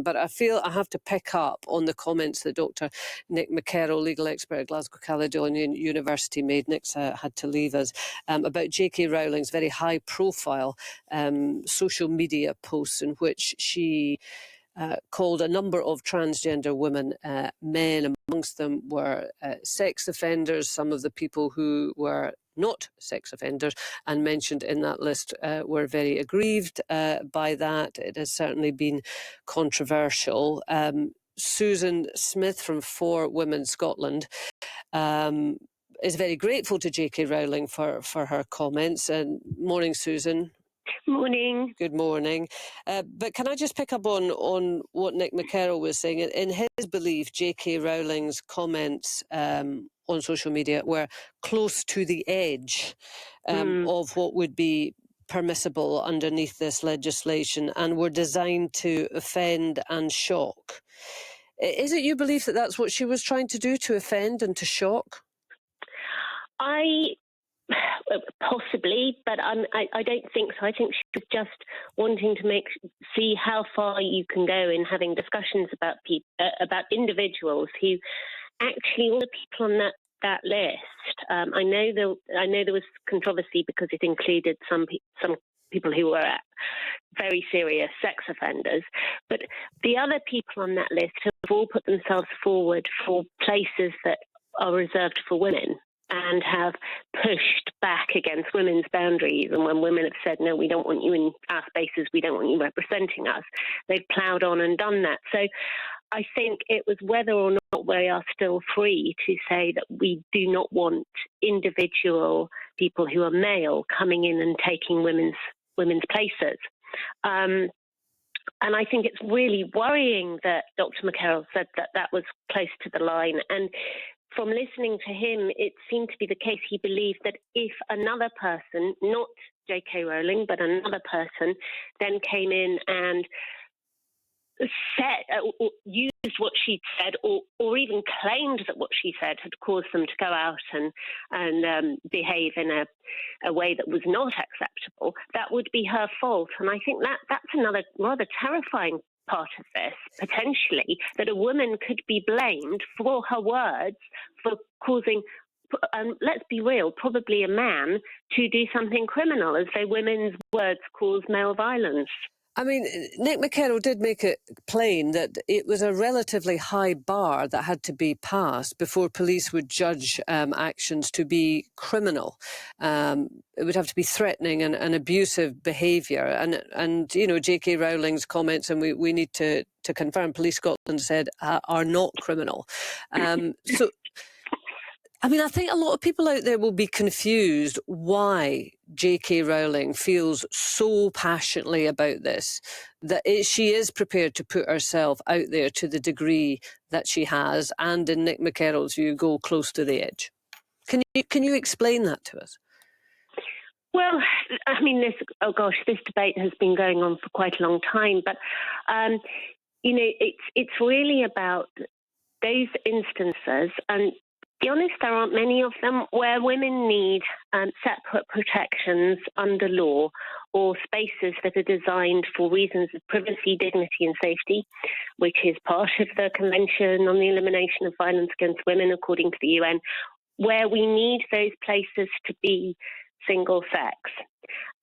but I feel I have to pick up on the comments that Dr. Nick McKerrow, legal expert at Glasgow Caledonian University, made. Nick's had to leave us, about J.K. Rowling's very high-profile social media posts in which she called a number of transgender women men. Amongst them were sex offenders, some of the people who were not sex offenders and mentioned in that list were very aggrieved by that. It has certainly been controversial. Susan Smith from For Women Scotland is very grateful to J.K. Rowling for her comments. And morning, Susan. Morning. Good morning. But can I just pick up on what Nick McKerrow was saying? In his belief, J.K. Rowling's comments on social media were close to the edge of what would be permissible underneath this legislation and were designed to offend and shock. Is it your belief that that's what she was trying to do, to offend and to shock? Possibly, but I don't think so. I think she was just wanting to see how far you can go in having discussions about individuals who actually, all the people on that list. I know there was controversy because it included some people who were very serious sex offenders, but the other people on that list have all put themselves forward for places that are reserved for women, and have pushed back against women's boundaries. And when women have said, no, we don't want you in our spaces, we don't want you representing us, they've ploughed on and done that. So I think it was whether or not we are still free to say that we do not want individual people who are male coming in and taking women's places. And I think it's really worrying that Dr. McKerrow said that was close to the line. And from listening to him, it seemed to be the case he believed that if another person, not J.K. Rowling, but another person, then came in and used what she'd said, or even claimed that what she said had caused them to go out and behave in a way that was not acceptable, that would be her fault. And I think that's another rather terrifying part of this, potentially, that a woman could be blamed for her words for causing, let's be real, probably a man to do something criminal, as though women's words cause male violence. I mean, Nick McKerrow did make it plain that it was a relatively high bar that had to be passed before police would judge actions to be criminal. It would have to be threatening and abusive behaviour. And you know, J.K. Rowling's comments, and we need to confirm, Police Scotland said, are not criminal. So, I mean, I think a lot of people out there will be confused why J.K. Rowling feels so passionately about this, that she is prepared to put herself out there to the degree that she has, and in Nick McKerrow's view, go close to the edge. Can you explain that to us? Well, I mean, this debate has been going on for quite a long time, but you know, it's really about those instances, and to be honest, there aren't many of them, where women need separate protections under law, or spaces that are designed for reasons of privacy, dignity and safety, which is part of the Convention on the Elimination of Violence Against Women, according to the UN, where we need those places to be single sex.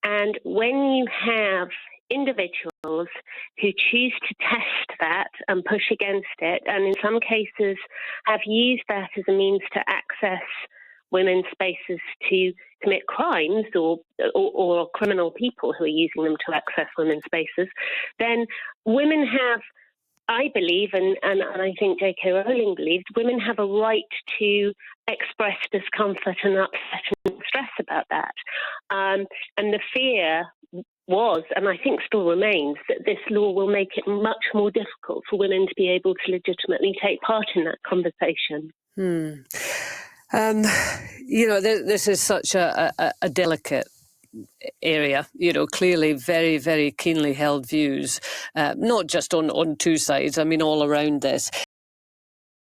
And when you have individuals who choose to test that and push against it, and in some cases have used that as a means to access women's spaces to commit crimes, or criminal people who are using them to access women's spaces, then women have, I believe, and I think J.K. Rowling believed, women have a right to express discomfort and upset and stress about that. And the fear was, and I think still remains, that this law will make it much more difficult for women to be able to legitimately take part in that conversation. You know, this is such a delicate area, you know, clearly very, very keenly held views, not just on two sides, I mean all around this.